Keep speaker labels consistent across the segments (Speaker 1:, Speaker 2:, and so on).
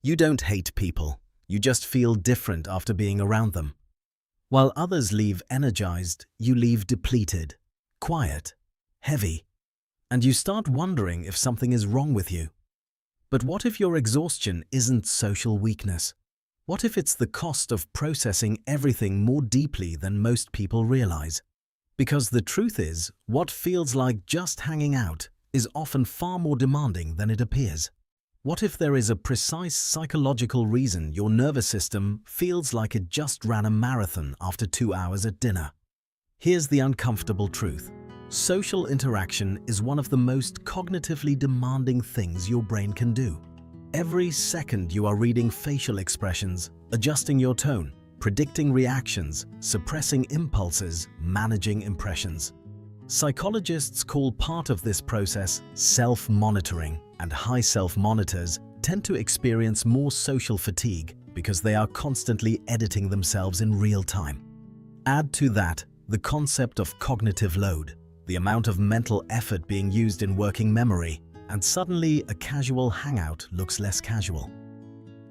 Speaker 1: You don't hate people, you just feel different after being around them. While others leave energized, you leave depleted, quiet, heavy, and you start wondering if something is wrong with you. But what if your exhaustion isn't social weakness? What if it's the cost of processing everything more deeply than most people realize? Because the truth is, what feels like just hanging out is often far more demanding than it appears. What if there is a precise psychological reason your nervous system feels like it just ran a marathon after 2 hours at dinner? Here's the uncomfortable truth. Social interaction is one of the most cognitively demanding things your brain can do. Every second you are reading facial expressions, adjusting your tone, predicting reactions, suppressing impulses, managing impressions. Psychologists call part of this process self-monitoring, and high self-monitors tend to experience more social fatigue because they are constantly editing themselves in real time. Add to that the concept of cognitive load, the amount of mental effort being used in working memory, and suddenly a casual hangout looks less casual.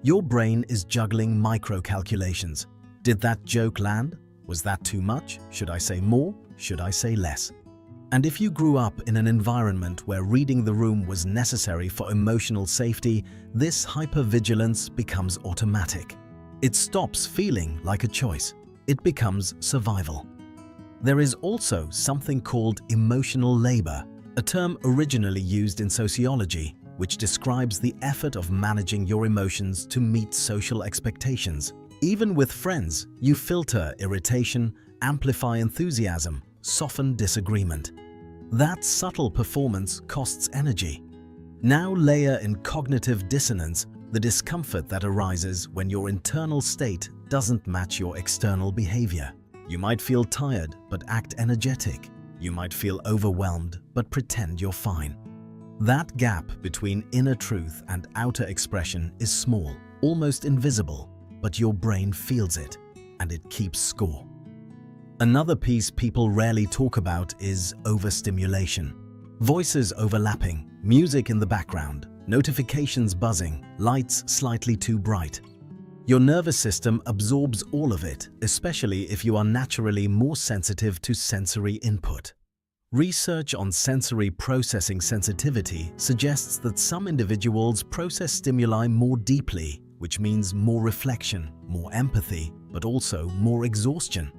Speaker 1: Your brain is juggling micro-calculations. Did that joke land? Was that too much? Should I say more? Should I say less? And if you grew up in an environment where reading the room was necessary for emotional safety, this hypervigilance becomes automatic. It stops feeling like a choice. It becomes survival. There is also something called emotional labor, a term originally used in sociology, which describes the effort of managing your emotions to meet social expectations. Even with friends, you filter irritation, amplify enthusiasm, soften disagreement. That subtle performance costs energy. Now layer in cognitive dissonance, the discomfort that arises when your internal state doesn't match your external behavior. You might feel tired but act energetic. You might feel overwhelmed but pretend you're fine. That gap between inner truth and outer expression is small, almost invisible, but your brain feels it, and it keeps score. Another piece people rarely talk about is overstimulation. Voices overlapping, music in the background, notifications buzzing, lights slightly too bright. Your nervous system absorbs all of it, especially if you are naturally more sensitive to sensory input. Research on sensory processing sensitivity suggests that some individuals process stimuli more deeply, which means more reflection, more empathy, but also more exhaustion.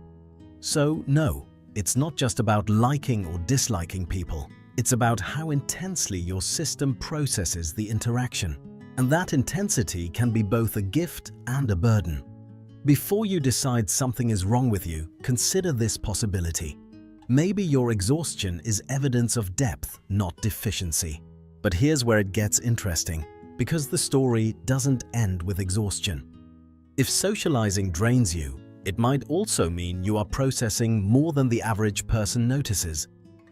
Speaker 1: So no, it's not just about liking or disliking people. It's about how intensely your system processes the interaction. And that intensity can be both a gift and a burden. Before you decide something is wrong with you, consider this possibility. Maybe your exhaustion is evidence of depth, not deficiency. But here's where it gets interesting, because the story doesn't end with exhaustion. If socializing drains you, it might also mean you are processing more than the average person notices.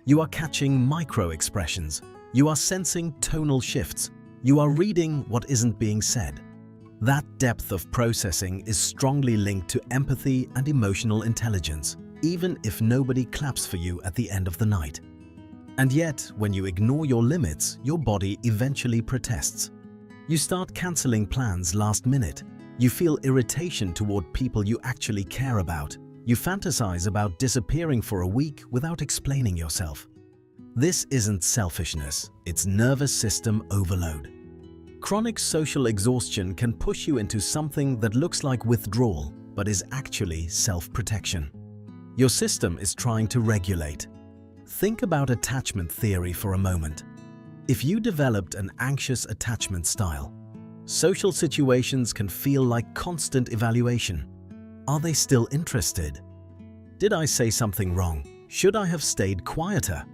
Speaker 1: You are catching micro-expressions. You are sensing tonal shifts. You are reading what isn't being said. That depth of processing is strongly linked to empathy and emotional intelligence, even if nobody claps for you at the end of the night. And yet, when you ignore your limits, your body eventually protests. You start canceling plans last minute. You feel irritation toward people you actually care about. You fantasize about disappearing for a week without explaining yourself. This isn't selfishness, it's nervous system overload. Chronic social exhaustion can push you into something that looks like withdrawal, but is actually self-protection. Your system is trying to regulate. Think about attachment theory for a moment. If you developed an anxious attachment style, social situations can feel like constant evaluation. Are they still interested? Did I say something wrong? Should I have stayed quieter?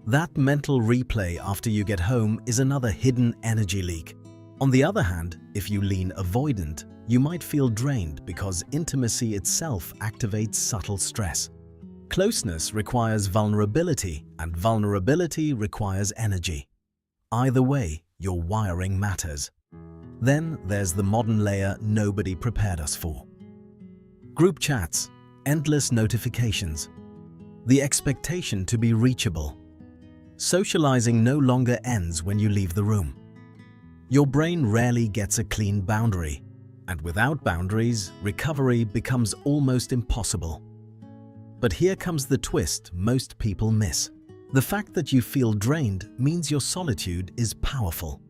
Speaker 1: That mental replay after you get home is another hidden energy leak. On the other hand, if you lean avoidant, you might feel drained because intimacy itself activates subtle stress. Closeness requires vulnerability, and vulnerability requires energy. Either way, your wiring matters. Then there's the modern layer nobody prepared us for. Group chats, endless notifications, the expectation to be reachable. Socializing no longer ends when you leave the room. Your brain rarely gets a clean boundary, and without boundaries, recovery becomes almost impossible. But here comes the twist most people miss. The fact that you feel drained means your solitude is powerful.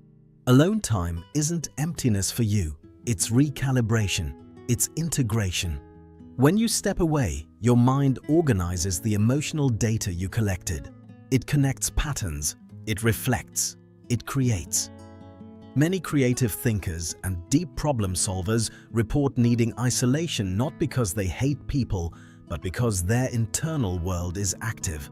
Speaker 1: Alone time isn't emptiness for you, it's recalibration, it's integration. When you step away, your mind organizes the emotional data you collected. It connects patterns, it reflects, it creates. Many creative thinkers and deep problem solvers report needing isolation not because they hate people, but because their internal world is active.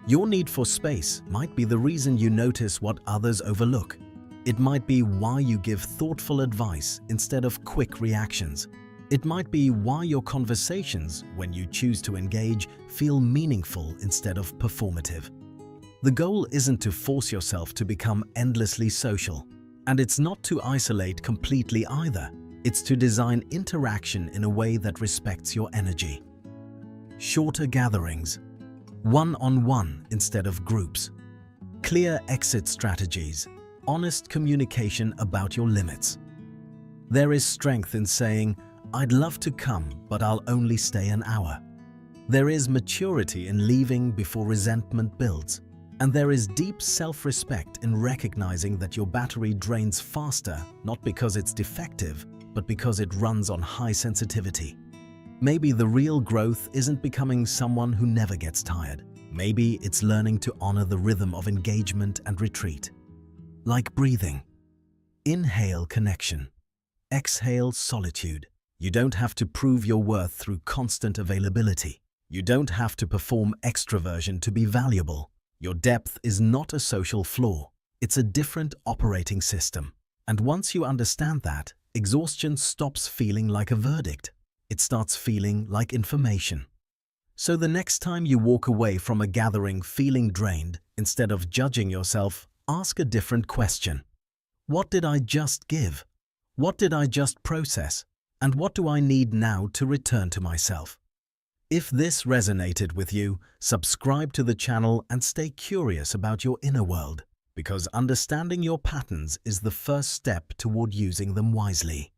Speaker 1: Your need for space might be the reason you notice what others overlook. It might be why you give thoughtful advice instead of quick reactions. It might be why your conversations, when you choose to engage, feel meaningful instead of performative. The goal isn't to force yourself to become endlessly social. And it's not to isolate completely either. It's to design interaction in a way that respects your energy. Shorter gatherings. One-on-one instead of groups. Clear exit strategies. Honest communication about your limits. There is strength in saying, "I'd love to come, but I'll only stay an hour." There is maturity in leaving before resentment builds. And there is deep self-respect in recognizing that your battery drains faster, not because it's defective, but because it runs on high sensitivity. Maybe the real growth isn't becoming someone who never gets tired. Maybe it's learning to honor the rhythm of engagement and retreat. Like breathing. Inhale connection. Exhale solitude. You don't have to prove your worth through constant availability. You don't have to perform extroversion to be valuable. Your depth is not a social flaw, it's a different operating system. And once you understand that, exhaustion stops feeling like a verdict. It starts feeling like information. So the next time you walk away from a gathering feeling drained, instead of judging yourself, ask a different question. What did I just give? What did I just process? And what do I need now to return to myself? If this resonated with you, subscribe to the channel and stay curious about your inner world, because understanding your patterns is the first step toward using them wisely.